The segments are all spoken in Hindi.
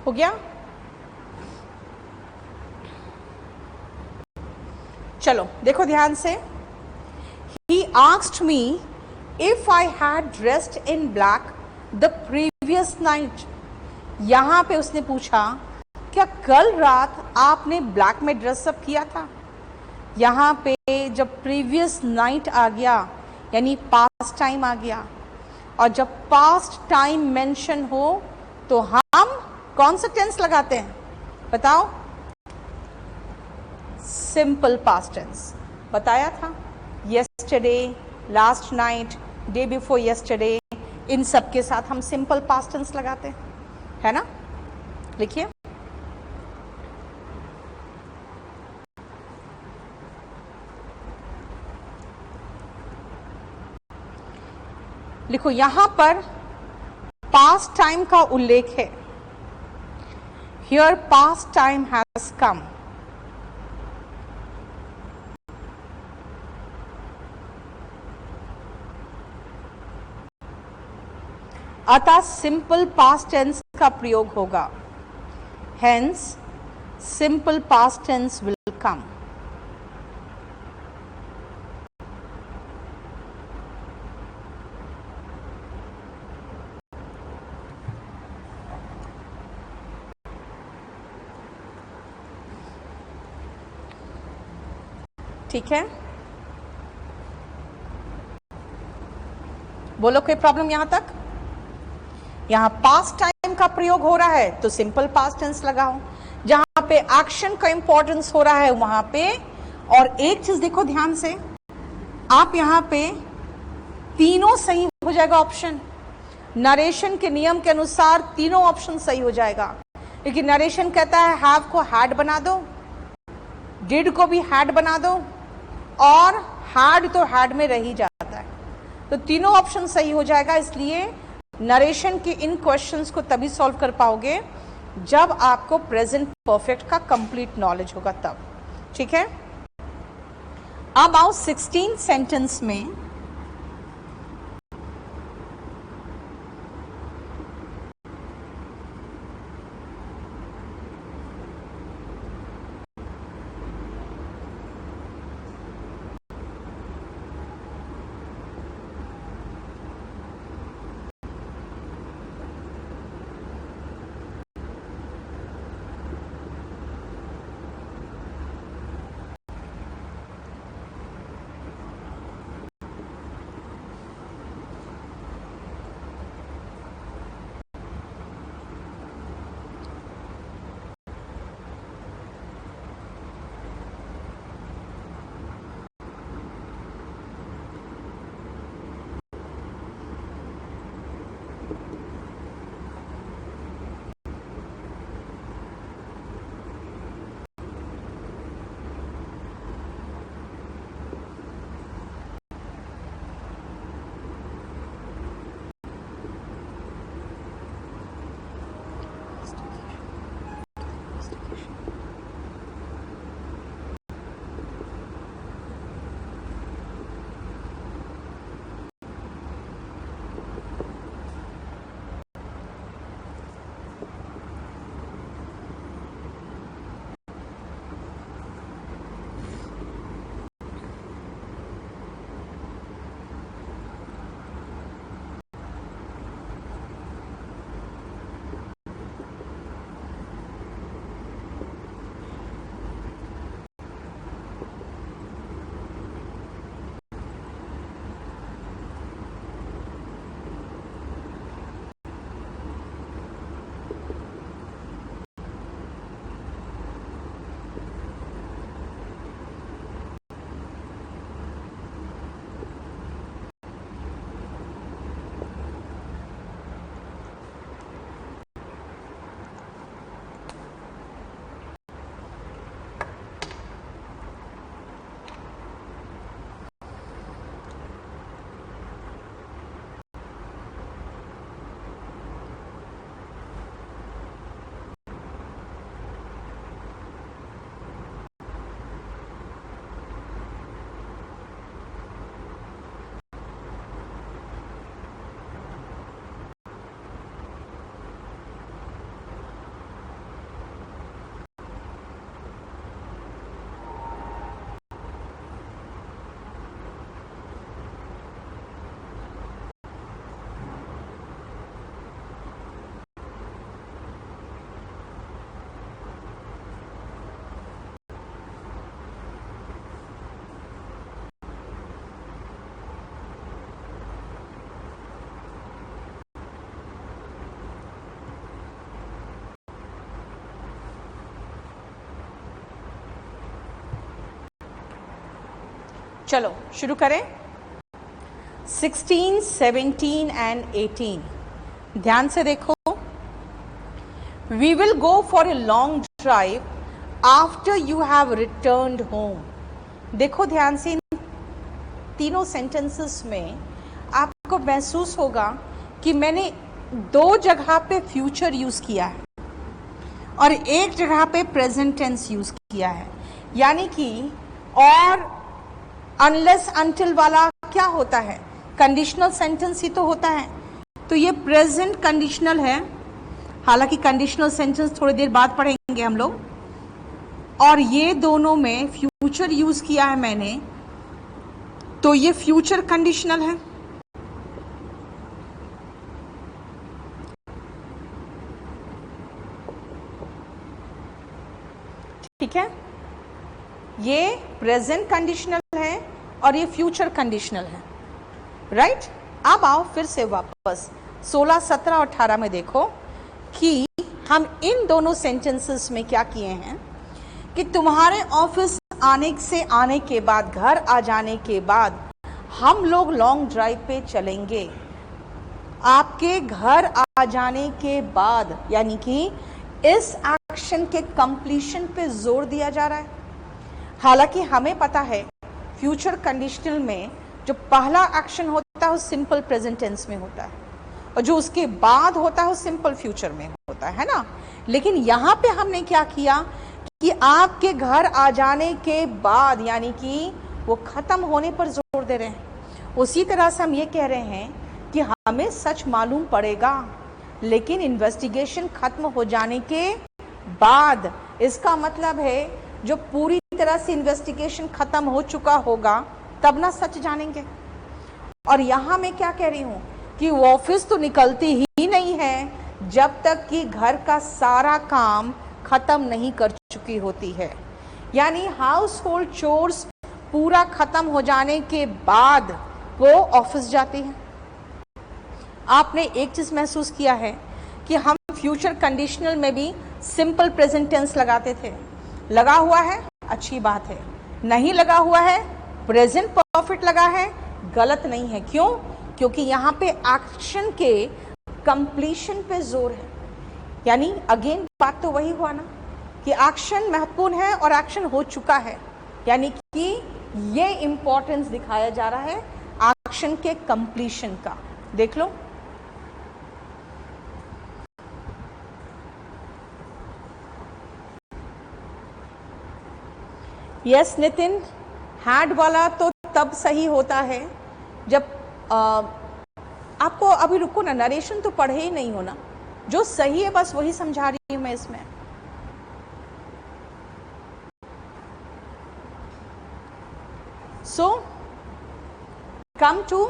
हो गया? चलो देखो ध्यान से। He asked me if I had dressed in black the previous night. यहां पे उसने पूछा क्या कल रात आपने ब्लैक में ड्रेसअप किया था? यहां पे जब प्रीवियस नाइट आ गया यानी पास्ट टाइम आ गया, और जब पास्ट टाइम मेंशन हो तो हम कौन सा टेंस लगाते हैं बताओ? Simple past tense. बताया था yesterday, last night, day before yesterday, इन सब के साथ हम सिंपल पास्ट टेंस लगाते हैं, है ना? लिखिए। लिखो यहां पर पास्ट टाइम का उल्लेख है। Here past time has come. अतः सिंपल पास्ट टेंस का प्रयोग होगा। Hence simple past tense will come. ठीक है, बोलो कोई प्रॉब्लम यहां तक? यहां पास्ट टाइम का प्रयोग हो रहा है तो सिंपल पास्ट टेंस लगाओ। जहां पे एक्शन का इंपॉर्टेंस हो रहा है वहां पे। और एक चीज देखो ध्यान से, आप यहां पे तीनों सही हो जाएगा ऑप्शन। नरेशन के नियम के अनुसार तीनों ऑप्शन सही हो जाएगा, लेकिन नरेशन कहता है हैव को हैड बना दो, डिड को भी हैड बना दो, और हैड तो हैड में रह ही जाता है, तो तीनों ऑप्शन सही हो जाएगा। इसलिए नरेशन के इन क्वेश्चंस को तभी सॉल्व कर पाओगे जब आपको प्रेजेंट परफेक्ट का कंप्लीट नॉलेज होगा तब। ठीक है, अब आओ 16 सेंटेंस में। चलो शुरू करें। 16, 17 एंड 18 ध्यान से देखो। We will go for a long drive after you have returned home. देखो ध्यान से, इन तीनों सेंटेंसेस में आपको महसूस होगा कि मैंने दो जगह पे फ्यूचर यूज किया है और एक जगह पे प्रेजेंट टेंस यूज किया है। यानी कि और अनलेस अनटिल वाला क्या होता है, कंडीशनल सेंटेंस ही तो होता है। तो ये प्रेजेंट कंडीशनल है, हालांकि कंडीशनल सेंटेंस थोड़ी देर बाद पढ़ेंगे हम लोग। और ये दोनों में फ्यूचर यूज किया है मैंने, तो ये फ्यूचर कंडीशनल है। ठीक है, ये प्रेजेंट कंडीशनल है और ये फ्यूचर कंडीशनल है, राइट। अब आओ फिर से वापस 16, 17 और 18 में देखो कि हम इन दोनों सेंटेंसेस में क्या किए हैं कि तुम्हारे ऑफिस आने के बाद, घर आ जाने के बाद हम लोग लॉन्ग ड्राइव पे चलेंगे। आपके घर आ जाने के बाद, यानी कि इस एक्शन के कंप्लीशन पे जोर दिया जा रहा है। हालांकि हमें पता है फ्यूचर कंडीशनल में जो पहला एक्शन होता है वो सिंपल प्रेजेंट टेंस में होता है और जो उसके बाद होता है वो सिंपल फ्यूचर में होता है ना। लेकिन यहाँ पे हमने क्या किया कि आपके घर आ जाने के बाद, यानी कि वो खत्म होने पर जोर दे रहे हैं। उसी तरह से हम ये कह रहे हैं कि हमें सच मालूम पड़ेगा, लेकिन इन्वेस्टिगेशन खत्म हो जाने के बाद। इसका मतलब है जो पूरी तरह से इन्वेस्टिगेशन खत्म हो चुका होगा तब ना सच जानेंगे। और यहां मैं क्या कह रही हूं कि वो ऑफिस तो निकलती ही नहीं है जब तक कि घर का सारा काम खत्म नहीं कर चुकी होती है। यानी हाउस होल्ड चोर्स पूरा खत्म हो जाने के बाद वो ऑफिस जाती है। आपने एक चीज महसूस किया है कि हम फ्यूचर कंडीशनल में भी सिंपल प्रेजेंट टेंस लगाते थे। लगा हुआ है अच्छी बात है, नहीं लगा हुआ है प्रेजेंट परफेक्ट लगा है, गलत नहीं है। क्यों? क्योंकि यहाँ पे एक्शन के कंप्लीशन पे जोर है। यानी अगेन बात तो वही हुआ ना कि एक्शन महत्वपूर्ण है और एक्शन हो चुका है, यानी कि ये इंपॉर्टेंस दिखाया जा रहा है एक्शन के कंप्लीशन का। देख लो, यस नितिन, हैड वाला तो तब सही होता है जब आपको अभी रुको ना, नरेशन तो पढ़े ही नहीं हो ना, जो सही है बस वही समझा रही हूं मैं इसमें। So come to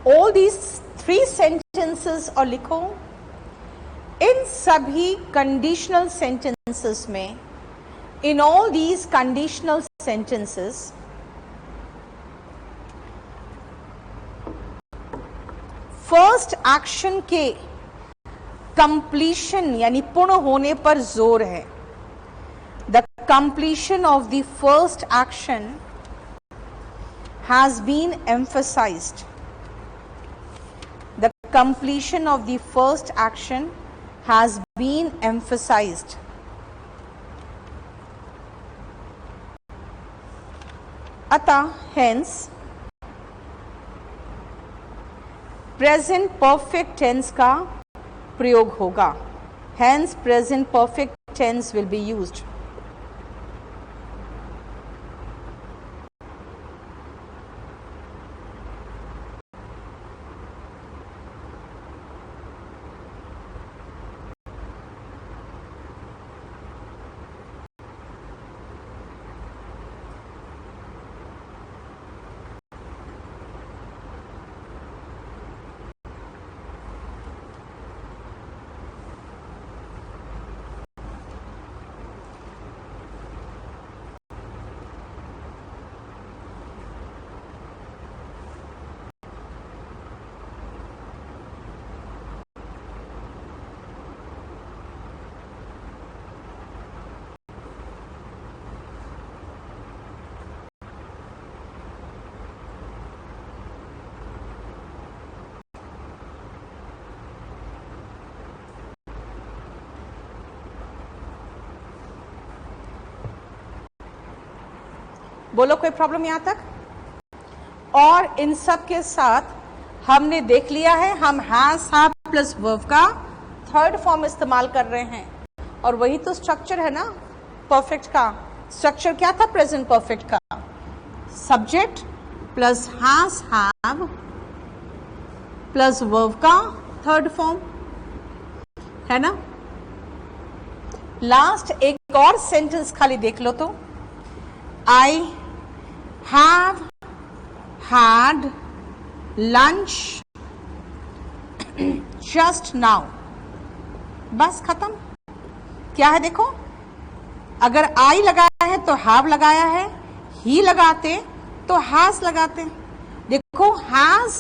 all these 3 sentences और लिखो इन सभी कंडीशनल सेंटेंसेस में, in all these conditional sentences, first action के कंप्लीशन यानी पूर्ण होने पर जोर है। The completion of the first action has been emphasised. The completion of the first action has been emphasised. अतः हेंस प्रेजेंट परफेक्ट टेंस का प्रयोग होगा। Hence present perfect tense will be used. बोलो कोई प्रॉब्लम यहां तक? और इन सब के साथ हमने देख लिया है हम हैज हैव प्लस वर्ब का थर्ड फॉर्म इस्तेमाल कर रहे हैं, और वही तो स्ट्रक्चर है ना परफेक्ट का। स्ट्रक्चर क्या था प्रेजेंट परफेक्ट का? Subject plus has have plus verb का थर्ड फॉर्म, है ना। लास्ट एक और सेंटेंस खाली देख लो तो, I have had lunch just now, बस खत्म। क्या है देखो, अगर आई लगाया है तो हैव लगाया है, ही लगाते तो हैज लगाते। देखो हैज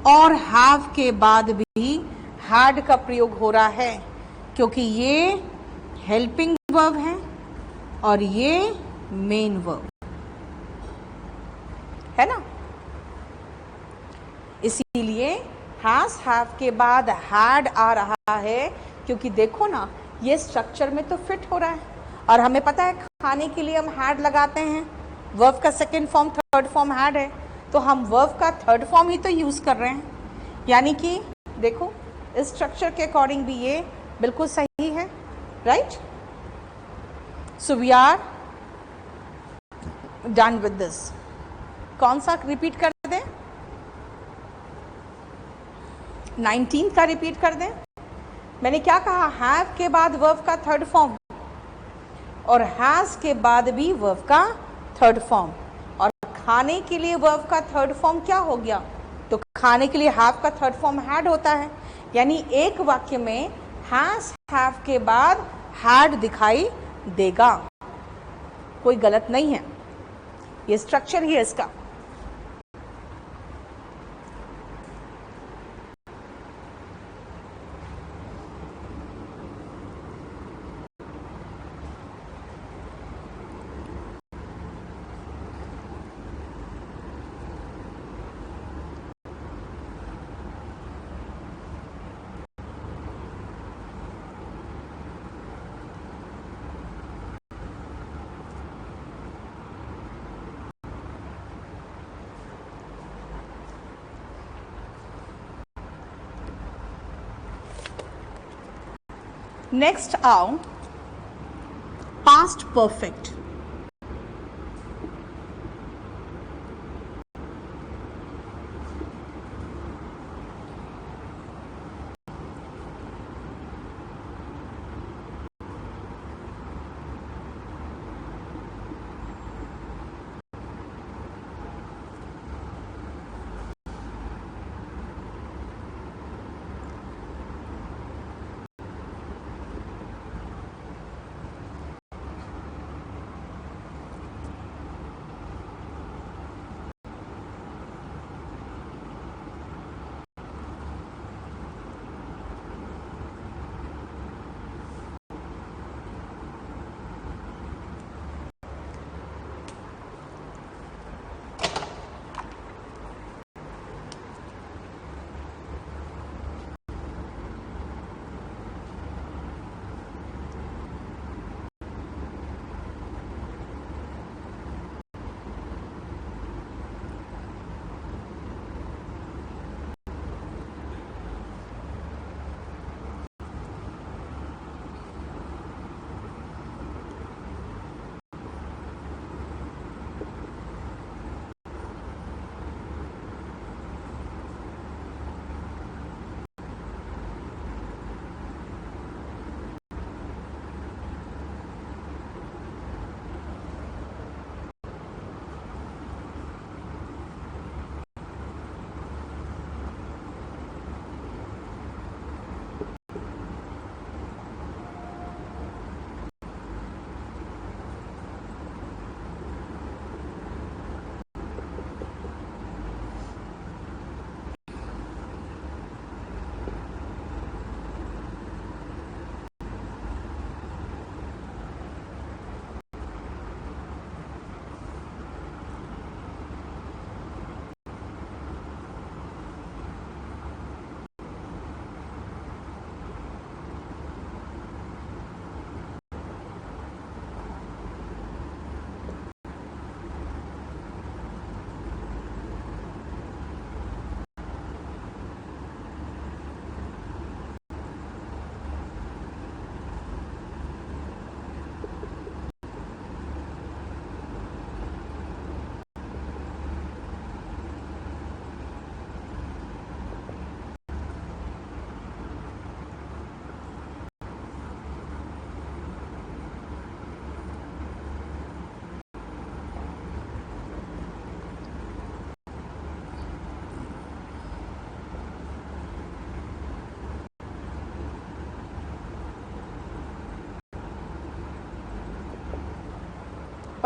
और हैव के बाद भी हैड का प्रयोग हो रहा है, क्योंकि ये हेल्पिंग वर्ब है और ये मेन वर्ब है ना। इसीलिए हैज हैव के बाद हैड आ रहा है, क्योंकि देखो ना ये स्ट्रक्चर में तो फिट हो रहा है। और हमें पता है खाने के लिए हम हैड लगाते हैं, वर्ब का second form third form had है, तो हम वर्ब का थर्ड फॉर्म ही तो यूज कर रहे हैं। यानी कि देखो इस स्ट्रक्चर के अकॉर्डिंग भी ये बिल्कुल सही है, right. So we are done with this. कौन सा रिपीट कर दें? 19 का रिपीट कर दें। मैंने क्या कहा, हैव के बाद वर्ब का थर्ड फॉर्म और हैज के बाद भी वर्ब का थर्ड फॉर्म, और खाने के लिए वर्ब का थर्ड फॉर्म क्या हो गया? तो खाने के लिए हैव का थर्ड फॉर्म हैड होता है। यानी एक वाक्य में हैज हैव के बाद हैड दिखाई देगा, कोई गलत नहीं है, ये स्ट्रक्चर ही है इसका। नेक्स्ट आओ पास्ट परफेक्ट।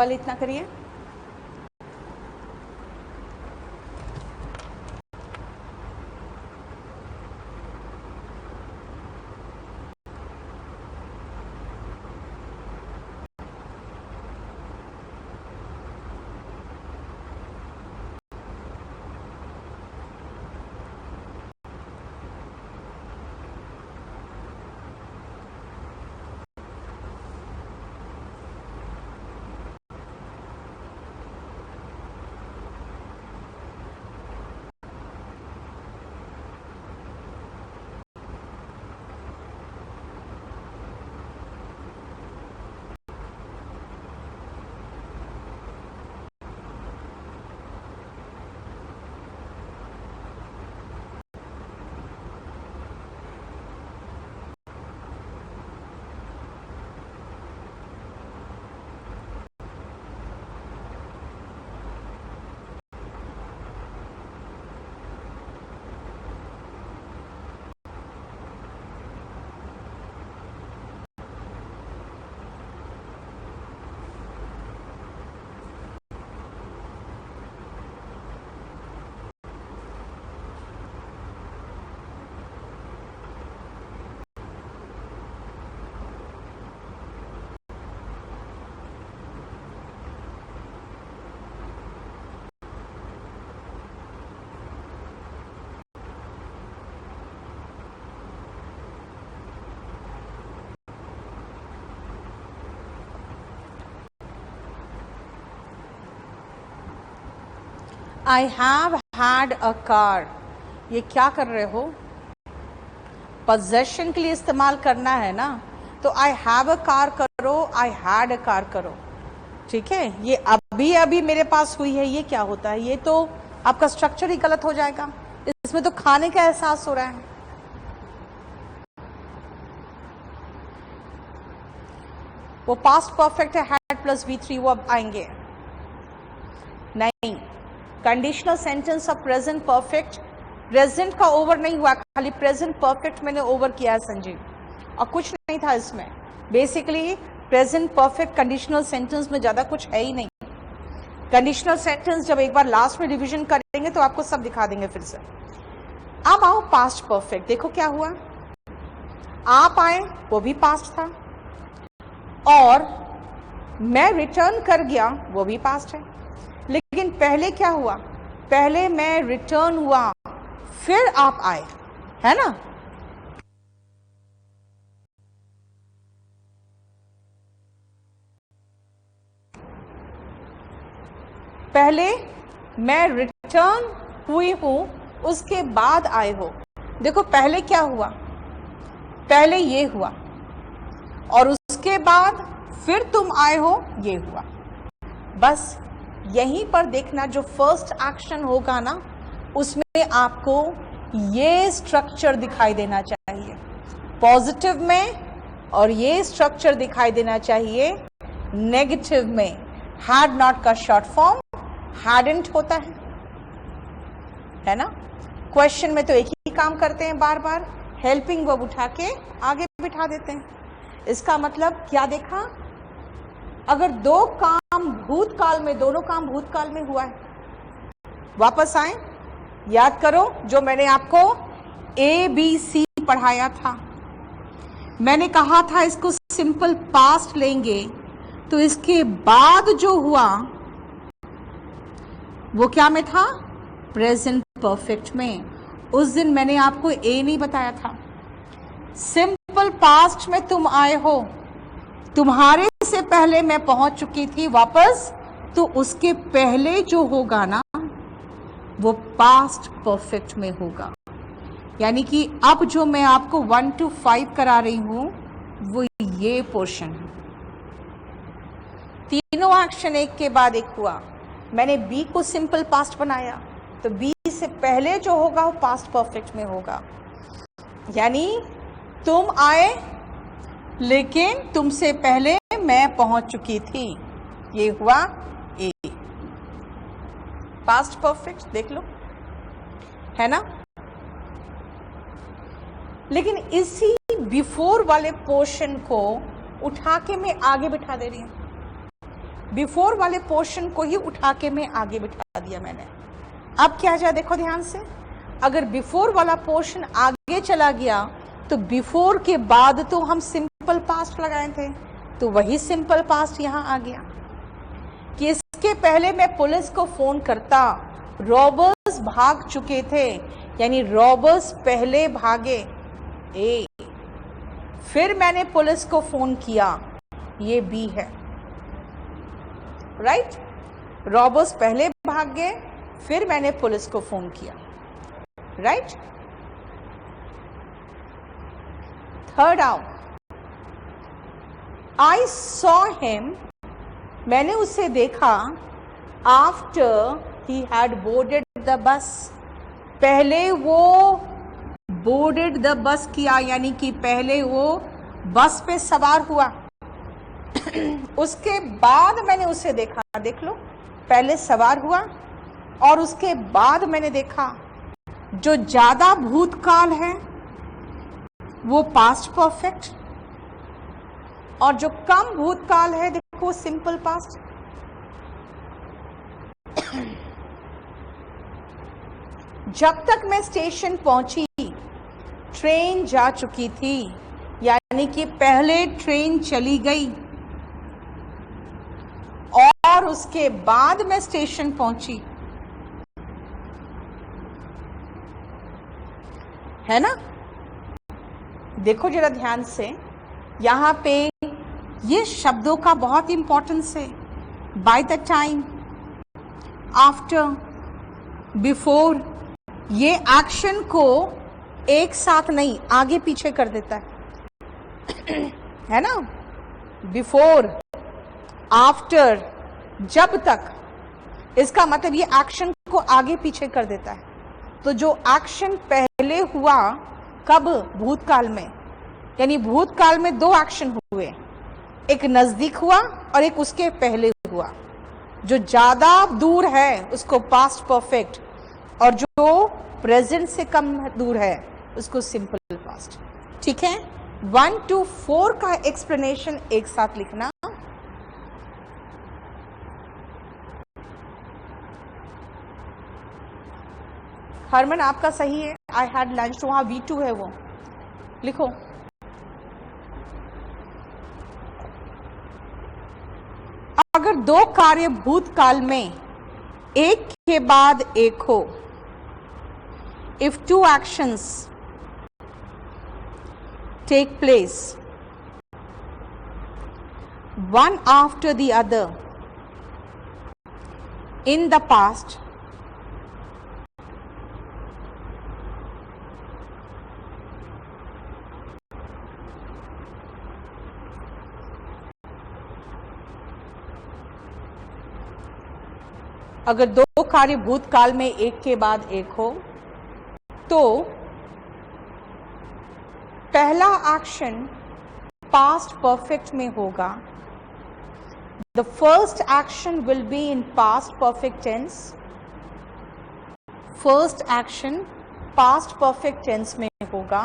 सिंपल इतना करिए। I have had a car, ये क्या कर रहे हो? possession के लिए इस्तेमाल करना है ना, तो I have a car करो, I had a car करो, ठीक है। ये अभी अभी मेरे पास हुई है, ये क्या होता है? ये तो आपका स्ट्रक्चर ही गलत हो जाएगा, इसमें तो खाने का एहसास हो रहा है। वो पास्ट परफेक्ट है, हैड प्लस V3, वो अब आएंगे नहीं। Conditional sentence of present perfect, present का ओवर नहीं हुआ, खाली प्रेजेंट परफेक्ट मैंने ओवर किया है संजीव, और कुछ नहीं था इसमें। Basically present perfect conditional sentence में ज्यादा कुछ है ही नहीं। कंडीशनल सेंटेंस जब एक बार लास्ट में रिवीजन करेंगे तो आपको सब दिखा देंगे फिर से। अब आओ पास्ट परफेक्ट, देखो क्या हुआ। आप आए, वो भी पास्ट था, और मैं रिटर्न कर गया, वो भी पास्ट है। लेकिन पहले क्या हुआ? पहले मैं रिटर्न हुआ, फिर आप आए, है ना। पहले मैं रिटर्न हुई हूं, उसके बाद आए हो। देखो पहले क्या हुआ? पहले ये हुआ, और उसके बाद फिर तुम आए हो, ये हुआ। बस यहीं पर देखना, जो फर्स्ट एक्शन होगा ना, उसमें आपको ये स्ट्रक्चर दिखाई देना चाहिए पॉजिटिव में, और ये स्ट्रक्चर दिखाई देना चाहिए नेगेटिव में। हैड नॉट का शॉर्ट फॉर्म हैडंट होता है ना। क्वेश्चन में तो एक ही काम करते हैं, बार बार हेल्पिंग वर्ब उठा के आगे बिठा देते हैं। इसका मतलब क्या देखा? अगर दो काम भूतकाल में, दोनों काम भूतकाल में हुआ है, वापस आए, याद करो जो मैंने आपको ABC पढ़ाया था। मैंने कहा था इसको सिंपल पास्ट लेंगे तो इसके बाद जो हुआ वो क्या में था? प्रेजेंट परफेक्ट में। उस दिन मैंने आपको ए नहीं बताया था। सिंपल पास्ट में तुम आए हो, तुम्हारे से पहले मैं पहुंच चुकी थी वापस, तो उसके पहले जो होगा ना वो पास्ट परफेक्ट में होगा। यानी कि अब जो मैं आपको 1 to 5 करा रही हूं वो ये पोर्शन है। तीनों एक्शन एक के बाद एक हुआ। मैंने बी को सिंपल पास्ट बनाया, तो बी से पहले जो होगा वो पास्ट परफेक्ट में होगा। यानी तुम आए लेकिन तुमसे पहले मैं पहुंच चुकी थी, ये हुआ ए। पास्ट परफेक्ट देख लो, है ना। लेकिन इसी बिफोर वाले पोर्शन को उठा के मैं आगे बिठा दे रही हूं। बिफोर वाले पोर्शन को ही उठा के मैं आगे बिठा दिया मैंने। अब क्या जाए देखो ध्यान से, अगर बिफोर वाला पोर्शन आगे चला गया तो बिफोर के बाद तो हम सिंपल पास्ट लगाए थे, तो वही सिंपल पास्ट यहां आ गया कि इसके पहले मैं पुलिस को फोन करता, रॉबर्स भाग चुके थे, यानी रॉबर्स पहले भागे, ए, फिर मैंने पुलिस को फोन किया, ये बी है, राइट? रॉबर्स पहले भाग गए, फिर मैंने पुलिस को फोन किया, राइट? थर्ड आओ, आई सॉ हिम, मैंने उसे देखा, after he had boarded the bus, पहले वो बोर्डेड द बस किया, यानी कि पहले वो बस पे सवार हुआ, उसके बाद मैंने उसे देखा, देख लो, पहले सवार हुआ और उसके बाद मैंने देखा। जो ज्यादा भूतकाल है वो पास्ट परफेक्ट, और जो कम भूतकाल है देखो सिंपल पास्ट। जब तक मैं स्टेशन पहुंची ट्रेन जा चुकी थी, यानी कि पहले ट्रेन चली गई और उसके बाद मैं स्टेशन पहुंची, है ना? देखो जरा ध्यान से, यहां पे ये शब्दों का बहुत इंपॉर्टेंस है। By the time, after, before, ये एक्शन को एक साथ नहीं आगे पीछे कर देता है ना? बिफोर, आफ्टर, जब तक, इसका मतलब ये एक्शन को आगे पीछे कर देता है। तो जो एक्शन पहले हुआ कब? भूतकाल में, यानी भूतकाल में दो एक्शन हुए, एक नजदीक हुआ और एक उसके पहले हुआ। जो ज्यादा दूर है उसको पास्ट परफेक्ट, और जो प्रेजेंट से कम दूर है उसको सिंपल पास्ट। ठीक है? 1 to 4 का एक्सप्लेनेशन एक साथ लिखना। हरमन आपका सही है, आई हैड लंच, तो वहां V2 है, वो लिखो। अगर दो कार्य भूतकाल में एक के बाद एक हो, if two actions take place one after the other in the past, अगर दो कार्य भूतकाल में एक के बाद एक हो तो पहला एक्शन पास्ट परफेक्ट में होगा। The first action will be in past perfect tense. First action past perfect tense में होगा।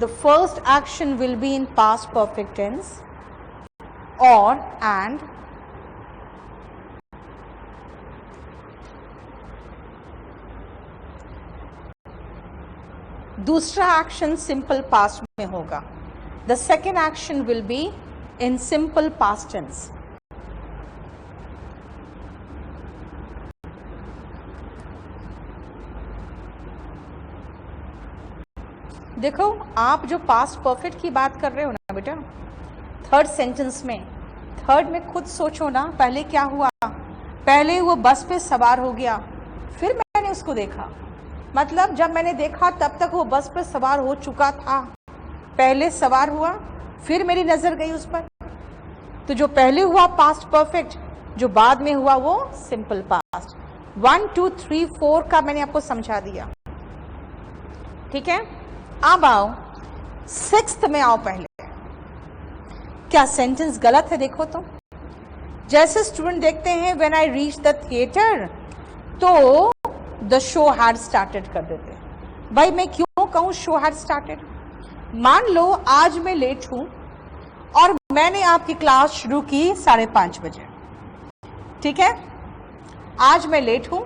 The first action will be in past perfect tense, और एंड दूसरा एक्शन सिंपल पास्ट में होगा। The second action will be in simple past tense. देखो, आप जो पास्ट परफेक्ट की बात कर रहे हो ना बेटा, थर्ड सेंटेंस में, थर्ड में खुद सोचो ना, पहले क्या हुआ? पहले वो बस पे सवार हो गया, फिर मैंने उसको देखा, मतलब जब मैंने देखा तब तक वो बस पर सवार हो चुका था। पहले सवार हुआ, फिर मेरी नजर गई उस पर, तो जो पहले हुआ पास्ट परफेक्ट, जो बाद में हुआ वो सिंपल पास्ट। 1 2 3 4 का मैंने आपको समझा दिया। ठीक है? अब आओ सिक्स्थ में आओ। पहले क्या सेंटेंस गलत है देखो तो। जैसे स्टूडेंट देखते हैं when I reach the theatre, तो द शो हैड स्टार्टेड कर देते हैं। भाई मैं क्यों कहूं शो हैड स्टार्टेड? मान लो आज मैं लेट हूं और मैंने आपकी क्लास शुरू की 5:30 बजे, ठीक है, आज मैं लेट हूं,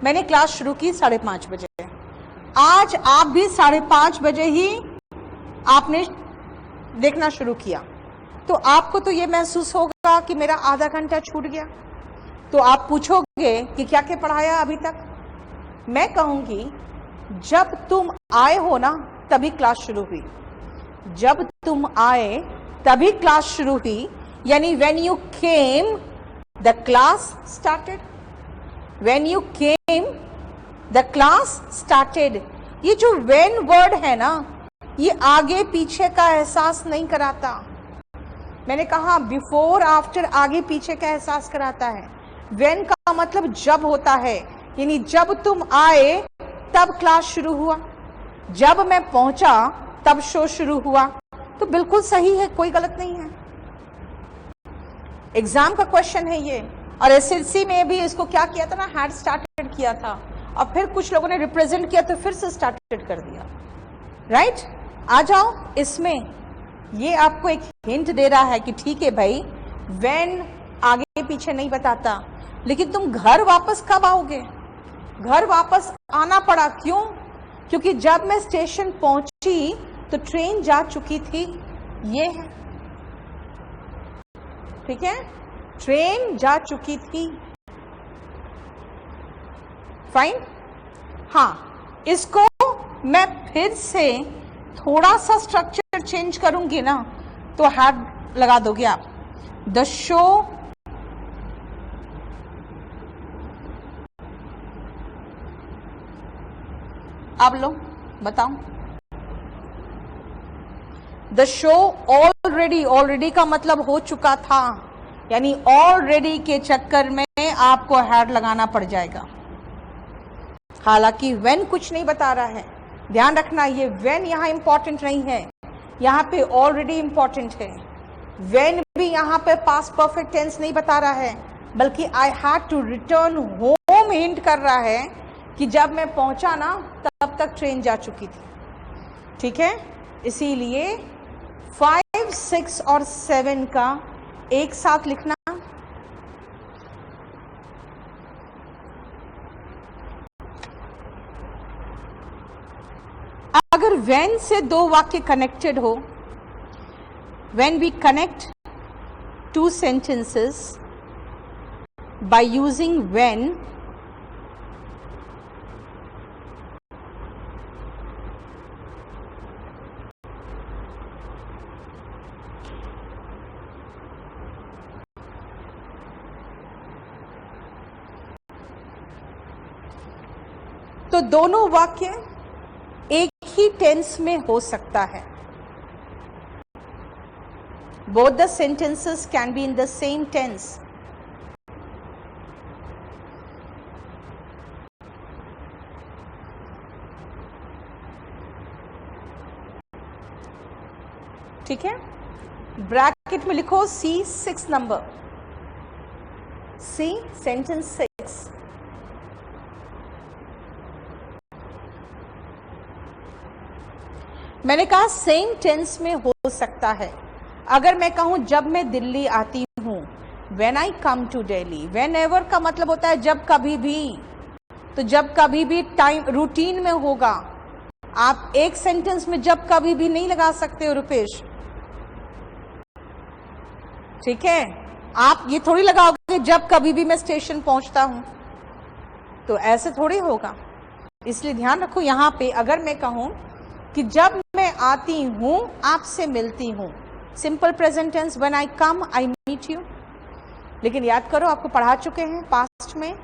मैंने क्लास शुरू की 5:30 बजे। आज आप भी 5:30 बजे ही आपने देखना शुरू किया, तो आपको तो ये महसूस होगा कि मेरा आधा घंटा छूट गया। तो आप पूछोगे कि क्या क्या पढ़ाया अभी तक। मैं कहूंगी जब तुम आए हो ना तभी क्लास शुरू हुई, जब तुम आए तभी क्लास शुरू हुई, यानी when you came the class started, when you came the class started. ये जो व्हेन वर्ड है ना, ये आगे पीछे का एहसास नहीं कराता। मैंने कहा बिफोर आफ्टर आगे पीछे का एहसास कराता है। व्हेन का मतलब जब होता है, यानी जब तुम आए तब क्लास शुरू हुआ, जब मैं पहुंचा तब शो शुरू हुआ। तो बिल्कुल सही है, कोई गलत नहीं है। एग्जाम का क्वेश्चन है ये, और एसएससी में भी इसको क्या किया था ना, हैड स्टार्टेड किया था, और फिर कुछ लोगों ने रिप्रेजेंट किया तो फिर से स्टार्टेड कर दिया। राइट, आ जाओ। इसमें ये आपको एक हिंट दे रहा है कि ठीक है भाई, व्हेन आगे पीछे नहीं बताता, लेकिन तुम घर वापस कब आओगे। घर वापस आना पड़ा, क्यों? क्योंकि जब मैं स्टेशन पहुंची तो ट्रेन जा चुकी थी। ये है, ठीक है, ट्रेन जा चुकी थी। फाइन। हाँ, इसको मैं फिर से थोड़ा सा स्ट्रक्चर चेंज करूंगी ना तो हैड लगा दोगे आप। द शो अब लो बताओ। द शो ऑलरेडी, ऑलरेडी का मतलब हो चुका था, यानी ऑलरेडी के चक्कर में आपको हैड लगाना पड़ जाएगा। हालांकि व्हेन कुछ नहीं बता रहा है, ध्यान रखना, ये व्हेन यहां इंपॉर्टेंट नहीं है, यहां पे ऑलरेडी इंपॉर्टेंट है। व्हेन भी यहां पे पास्ट परफेक्ट टेंस नहीं बता रहा है, बल्कि I had to return home hint कर रहा है कि जब मैं पहुंचा ना तब तक ट्रेन जा चुकी थी। ठीक है, इसीलिए 5, 6 और 7 का एक साथ लिखना। अगर व्हेन से दो वाक्य कनेक्टेड हो, when we connect two sentences by using when, तो दोनों वाक्य एक ही टेंस में हो सकता है। Both the sentences can be in the same tense. ठीक है, ब्रैकेट में लिखो C6 नंबर, C सेंटेंस 6। मैंने कहा सेम टेंस में हो सकता है। अगर मैं कहूं जब मैं दिल्ली आती हूं, when I come to Delhi, whenever का मतलब होता है जब कभी भी, तो जब कभी भी टाइम रूटीन में होगा। आप एक सेंटेंस में जब कभी भी नहीं लगा सकते हो रुपेश, ठीक है। आप ये थोड़ी लगाओगे जब कभी भी मैं स्टेशन पहुंचता हूं, तो ऐसे थोड़ी होगा। इसलिए ध्यान रखो, यहां पे अगर मैं कहूं कि जब मैं आती हूं आपसे मिलती हूं, simple present tense, when I come I meet you. लेकिन याद करो, आपको पढ़ा चुके हैं पास्ट में,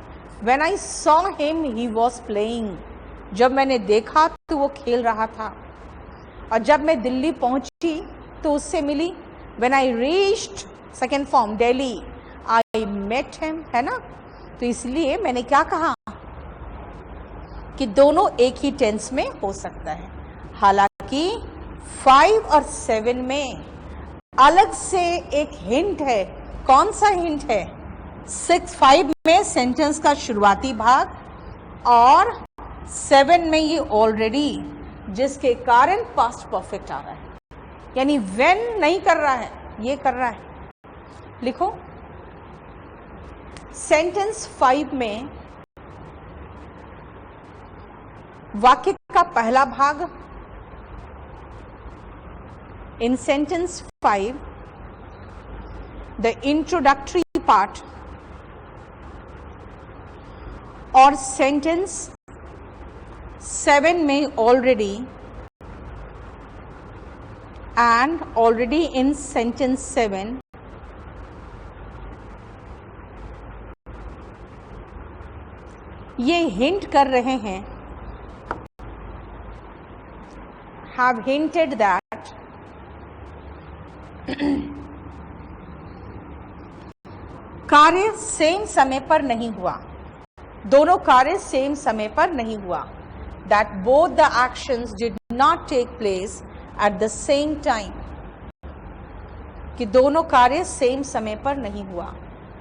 when I saw him he was playing, जब मैंने देखा तो वो खेल रहा था। और जब मैं दिल्ली पहुंची तो उससे मिली, when I reached, second form Delhi, I met him, है ना। तो इसलिए मैंने क्या कहा कि दोनों एक ही टेंस में हो सकता है। हालांकि 5 और 7 में अलग से एक हिंट है। कौन सा हिंट है? 5 में सेंटेंस का शुरुआती भाग, और 7 में ये ऑलरेडी, जिसके कारण पास्ट परफेक्ट आ रहा है, यानी व्हेन नहीं कर रहा है, ये कर रहा है। लिखो सेंटेंस 5 में वाक्य का पहला भाग, इन सेंटेंस 5 द इंट्रोडक्टरी पार्ट, और सेंटेंस 7 में already, and already in sentence 7 ये हिंट कर रहे हैं, have hinted that कार्य सेम समय पर नहीं हुआ, दोनों कार्य सेम समय पर नहीं हुआ, that both the actions did not take place at the same time, कि दोनों कार्य सेम समय पर नहीं हुआ,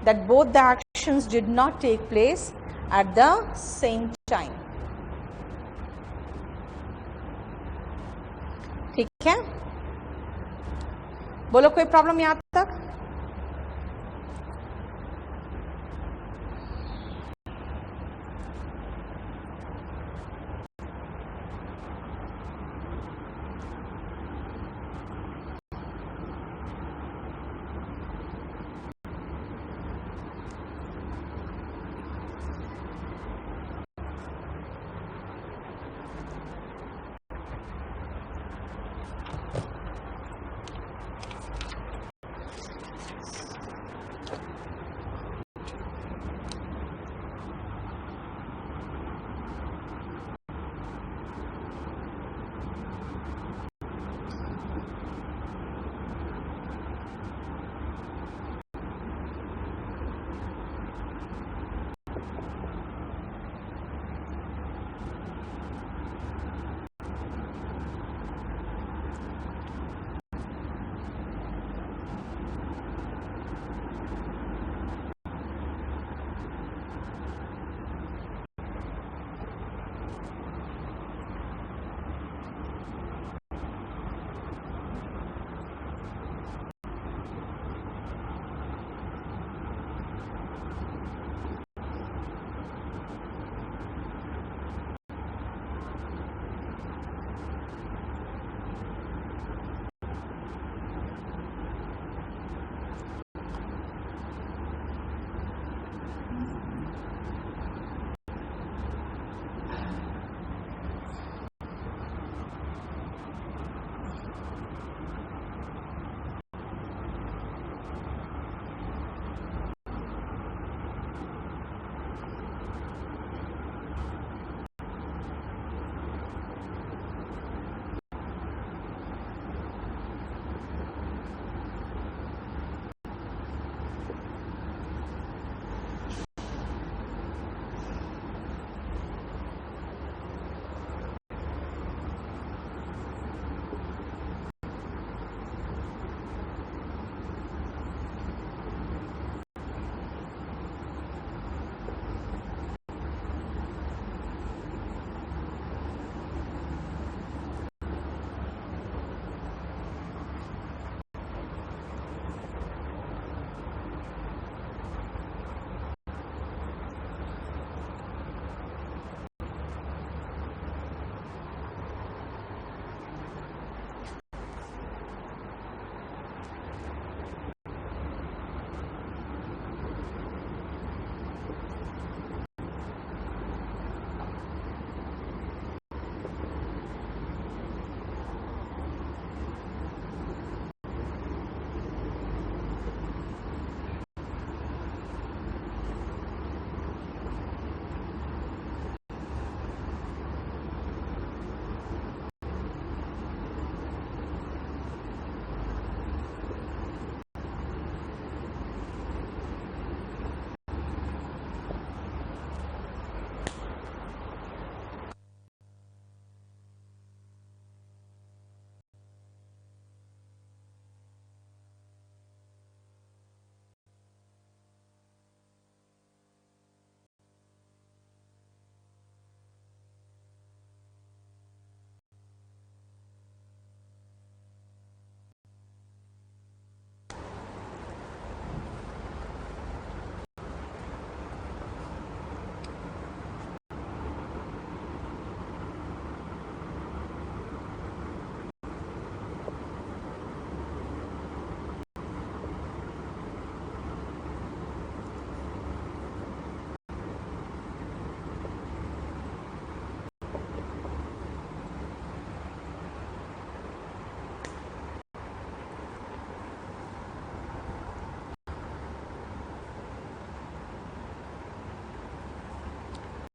that both the actions did not take place at the same time। ठीक है, बोलो कोई प्रॉब्लम यहां तक?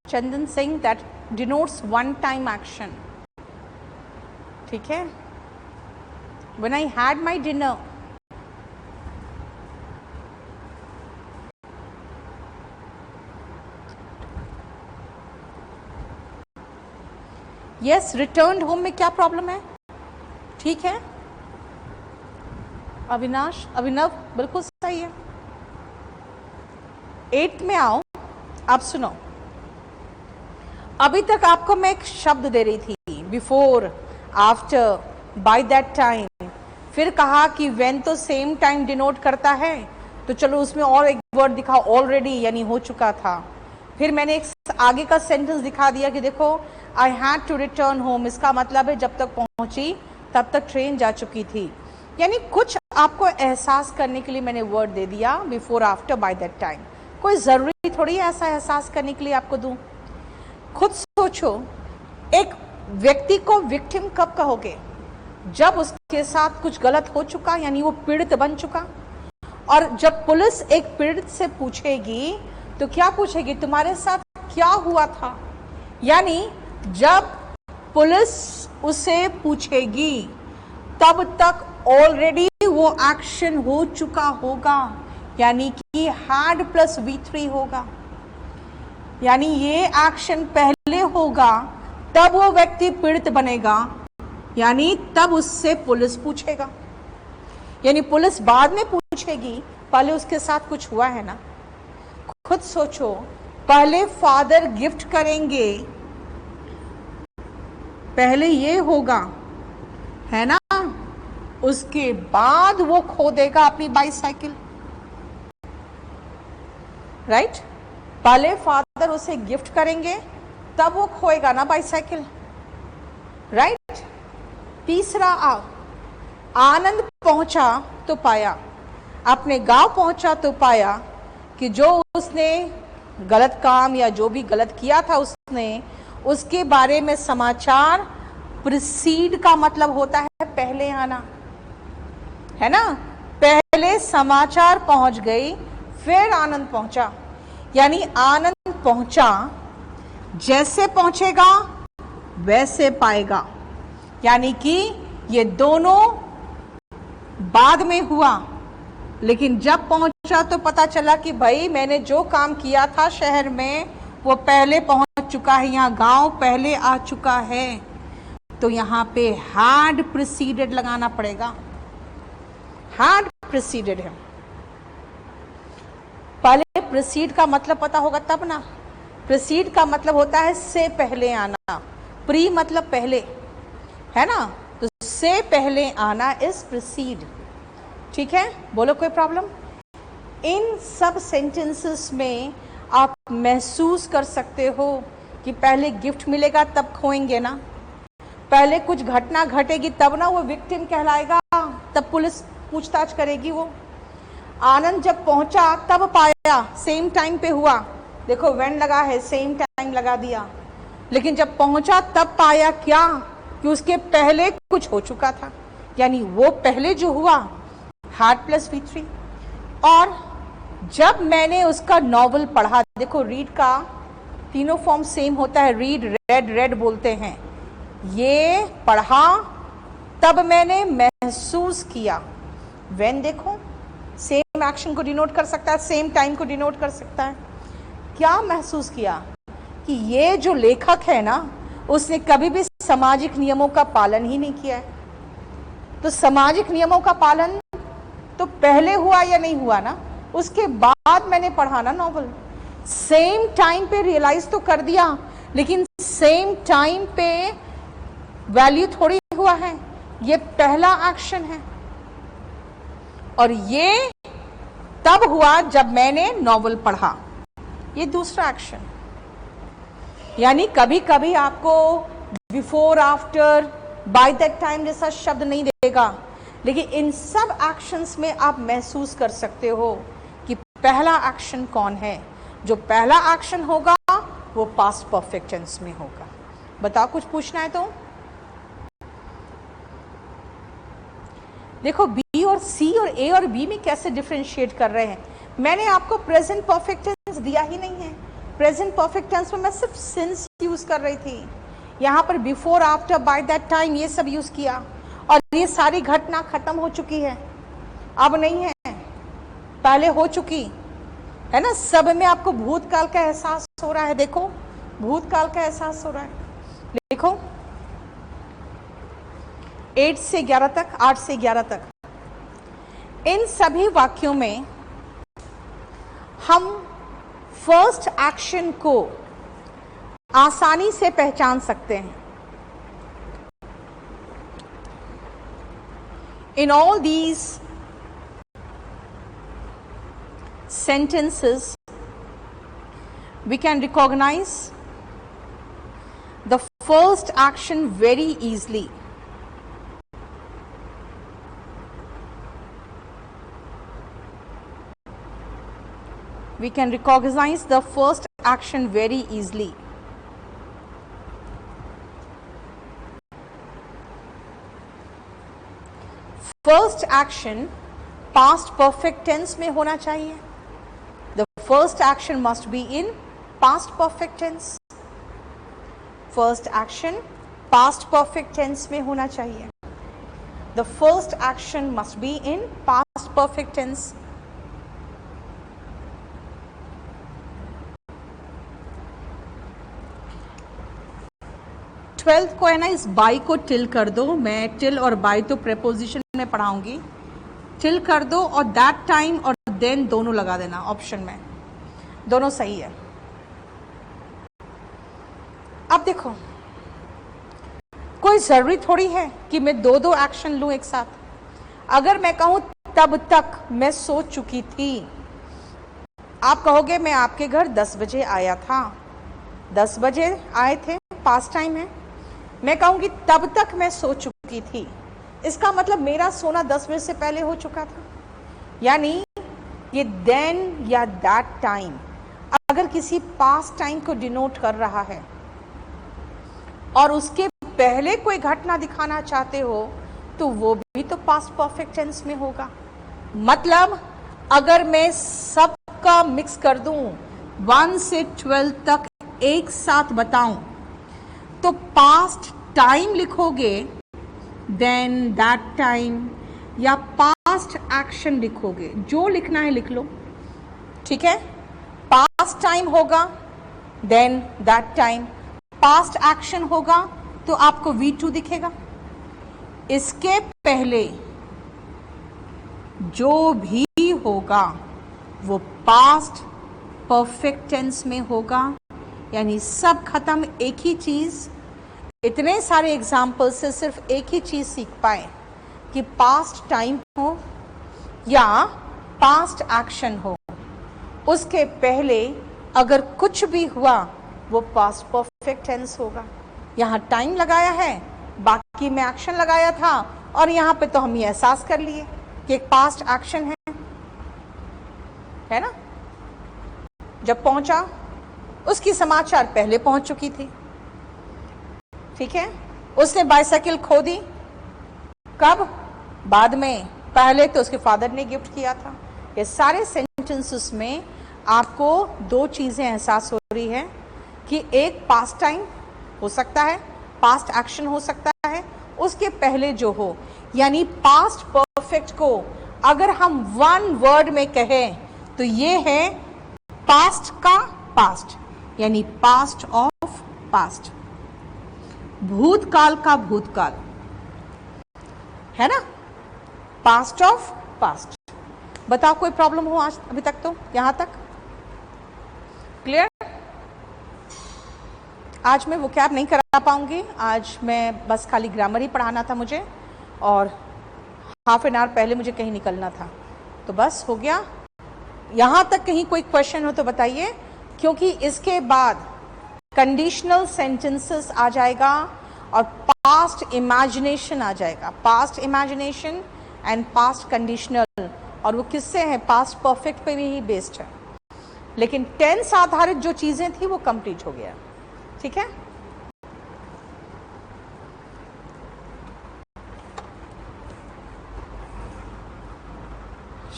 Chandan Singh, that denotes one time action. ठीक है. When I had my dinner, yes, return home में क्या प्रॉब्लम है? ठीक है. अविनाश, अभिनव, बिल्कुल सही है. 8 में आओ. आप सुनो, अभी तक आपको मैं एक शब्द दे रही थी, before, after, by that time. फिर कहा कि व्हेन तो सेम टाइम डिनोट करता है, तो चलो उसमें और एक वर्ड दिखाओ, ऑलरेडी, यानी हो चुका था. फिर मैंने एक आगे का सेंटेंस दिखा दिया कि देखो, I had to return home, इसका मतलब है जब तक पहुंची तब तक ट्रेन जा चुकी थी. यानी कुछ आपको एहसास करने के लिए मैंने वर्ड दे दिया, before, after, by that time. कोई जरूरी थोड़ी ऐसा एहसास करने के लिए आपको दूं. खुद सोचो, एक व्यक्ति को विक्टिम कब कहोगे? जब उसके साथ कुछ गलत हो चुका, यानी वो पीड़ित बन चुका. और जब पुलिस एक पीड़ित से पूछेगी तो क्या पूछेगी? तुम्हारे साथ क्या हुआ था. यानी जब पुलिस उसे पूछेगी तब तक ऑलरेडी वो एक्शन हो चुका होगा, यानी कि हैड प्लस V3 होगा. यानी ये एक्शन पहले होगा, तब वो व्यक्ति पीड़ित बनेगा, यानी तब उससे पुलिस पूछेगा. यानी पुलिस बाद में पूछेगी, पहले उसके साथ कुछ हुआ है ना. खुद सोचो, पहले फादर गिफ्ट करेंगे, पहले ये होगा, है ना, उसके बाद वो खो देगा अपनी बाइसाइकिल. राइट? पहले फादर उसे गिफ्ट करेंगे, तब वो खोएगा ना बाइसाइकिल. राइट? तीसरा, आनंद पहुंचा तो पाया, अपने गांव पहुंचा तो पाया कि जो उसने गलत काम या जो भी गलत किया था उसने, उसके बारे में समाचार. प्रिसीड का मतलब होता है पहले आना, है ना. पहले समाचार पहुंच गई, फिर आनंद पहुंचा. यानी आनंद पहुंचा, जैसे पहुंचेगा वैसे पाएगा. यानी कि ये दोनों बाद में हुआ, लेकिन जब पहुंचा तो पता चला कि भाई मैंने जो काम किया था शहर में वो पहले पहुंच चुका है, यहाँ गांव पहले आ चुका है. तो यहाँ पे हैड प्रिसीडेड लगाना पड़ेगा. हैड प्रिसीडेड है. पहले प्रिसीड का मतलब पता होगा तब ना. प्रिसीड का मतलब होता है से पहले आना. प्री मतलब पहले, है ना. तो से पहले आना इज प्रिसीड. ठीक है, बोलो कोई प्रॉब्लम? इन सब सेंटेंसेस में आप महसूस कर सकते हो कि पहले गिफ्ट मिलेगा तब खोएंगे ना, पहले कुछ घटना घटेगी तब ना वो विक्टिम कहलाएगा, तब पुलिस पूछताछ करेगी. वो आनंद जब पहुंचा तब पाया, सेम टाइम पे हुआ. देखो व्हेन लगा है, सेम टाइम लगा दिया, लेकिन जब पहुंचा तब पाया क्या, कि उसके पहले कुछ हो चुका था. यानी वो पहले जो हुआ हैड प्लस V3. और जब मैंने उसका नॉवल पढ़ा, देखो रीड का तीनों फॉर्म सेम होता है, रीड, रेड, रेड बोलते हैं. ये पढ़ा तब मैंने महसूस किया. व्हेन देखो सेम एक्शन को डिनोट कर सकता है, सेम टाइम को डिनोट कर सकता है. क्या महसूस किया? कि ये जो लेखक है ना, उसने कभी भी सामाजिक नियमों का पालन ही नहीं किया है. तो सामाजिक नियमों का पालन तो पहले हुआ या नहीं हुआ ना, उसके बाद मैंने पढ़ा ना नॉवल. सेम टाइम पे रियलाइज तो कर दिया, लेकिन सेम टाइम पे वैल्यू थोड़ी हुआ है. ये पहला एक्शन है और ये तब हुआ जब मैंने नॉवल पढ़ा. ये दूसरा एक्शन. यानी कभी कभी आपको before, after, by that time जैसा शब्द नहीं देगा, लेकिन इन सब एक्शंस में आप महसूस कर सकते हो कि पहला एक्शन कौन है. जो पहला एक्शन होगा वो पास्ट परफेक्ट टेंस में होगा. बताओ, कुछ पूछना है तो? देखो बी और सी और ए और बी में कैसे डिफरेंशिएट कर रहे हैं. मैंने आपको प्रेजेंट परफेक्ट टेंस दिया ही नहीं है. प्रेजेंट परफेक्ट टेंस में मैं सिर्फ सिंस यूज कर रही थी, यहाँ पर before, after, by that time ये सब यूज किया, और ये सारी घटना खत्म हो चुकी है, अब नहीं है, पहले हो चुकी है ना। सब में आपको भूतकाल का एहसास हो रहा है, देखो भूतकाल का एहसास हो रहा है। देखो 8 से 11 तक, 8 से 11 तक, इन सभी वाक्यों में हम फर्स्ट एक्शन को आसानी से पहचान सकते हैं। In all these sentences we can recognize the first action very easily. We can recognize the first action very easily. First action past perfect tense में होना चाहिए. The first action must be in past perfect tense. First action past perfect tense में होना चाहिए. The first action must be in past perfect tense. Twelfth को है ना, इस बाई को टिल कर दो, मैं टिल और बाई तो प्रेपोजिशन में पढ़ाऊंगी, टिल कर दो और दैट टाइम और देन दोनों लगा देना ऑप्शन में, दोनों सही है। अब देखो, कोई जरूरी थोड़ी है कि मैं दो दो एक्शन लूं एक साथ। अगर मैं कहूं तब तक मैं सो चुकी थी, आप कहोगे मैं आपके घर 10 बजे आया था, 10 बजे आए थे, पास्ट टाइम है। मैं कहूंगी तब तक मैं सो चुकी थी, इसका मतलब मेरा सोना 10 बजे से पहले हो चुका था। यानी ये देन या दैट टाइम अगर किसी पास्ट टाइम को डिनोट कर रहा है और उसके पहले कोई घटना दिखाना चाहते हो तो वो भी तो पास्ट परफेक्ट टेंस में होगा। मतलब अगर मैं सबका मिक्स कर दूं, 1 से 12 तक एक साथ बताऊं, तो पास्ट टाइम लिखोगे, देन दैट टाइम, या पास्ट एक्शन लिखोगे, जो लिखना है लिख लो, ठीक है। पास्ट टाइम होगा, then that time, past action होगा तो आपको V2 दिखेगा। इसके पहले जो भी होगा वो पास्ट परफेक्ट टेंस में होगा, यानी सब खत्म। एक ही चीज, इतने सारे एग्जाम्पल से सिर्फ एक ही चीज सीख पाए कि पास्ट टाइम हो या पास्ट एक्शन हो, उसके पहले अगर कुछ भी हुआ वो पास्ट परफेक्ट टेंस होगा। यहाँ टाइम लगाया है, बाकी में एक्शन लगाया था, और यहाँ पे तो हम ये एहसास कर लिए कि एक पास्ट एक्शन है ना। जब पहुंचा उसकी समाचार पहले पहुंच चुकी थी, ठीक है। उसने बाइसाइकिल खो दी, कब? बाद में, पहले तो उसके फादर ने गिफ्ट किया था। ये सारे सेंटेंसेस में आपको दो चीजें एहसास हो रही है कि एक पास्ट टाइम हो सकता है, पास्ट एक्शन हो सकता है, उसके पहले जो हो, यानी पास्ट परफेक्ट को अगर हम वन वर्ड में कहें तो ये है पास्ट का पास्ट, यानी पास्ट ऑफ पास्ट, भूतकाल का भूतकाल, है ना, पास्ट ऑफ पास्ट। बताओ कोई प्रॉब्लम हो आज अभी तक? तो यहां तक क्लियर? आज मैं वोकैब नहीं करा पाऊंगी, आज मैं बस खाली ग्रामर ही पढ़ाना था मुझे, और हाफ एन आवर पहले मुझे कहीं निकलना था, तो बस हो गया। यहां तक कहीं कोई क्वेश्चन हो तो बताइए, क्योंकि इसके बाद कंडीशनल सेंटेंसेस आ जाएगा और पास्ट इमेजिनेशन आ जाएगा, past imagination and past conditional, और वो किससे है? पास्ट परफेक्ट पे भी ही बेस्ड है, लेकिन टेंस आधारित जो चीजें थी वो कंप्लीट हो गया, ठीक है।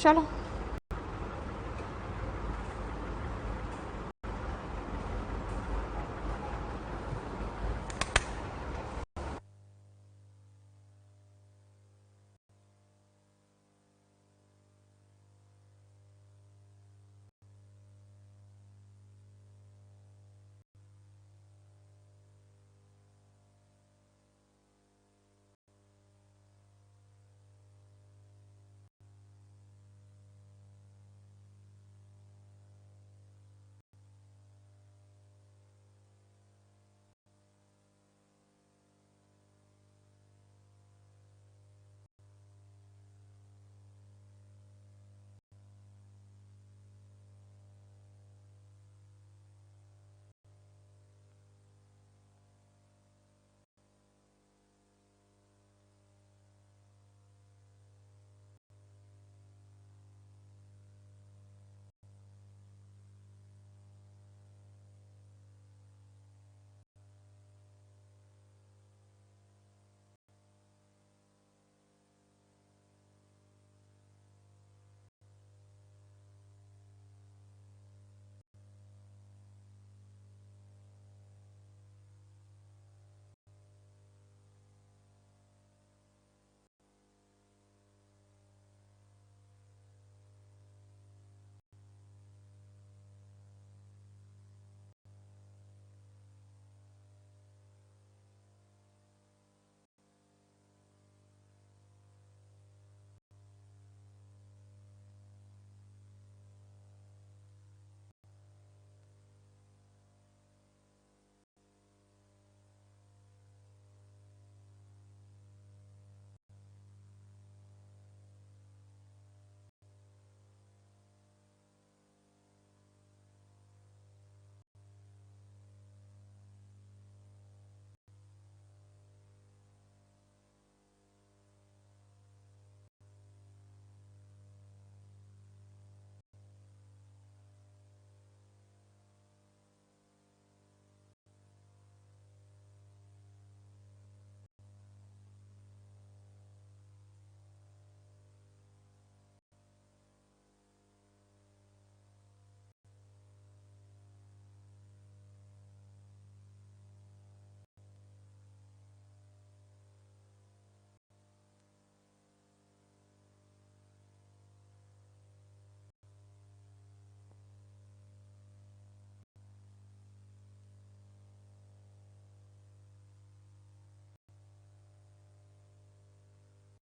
चलो।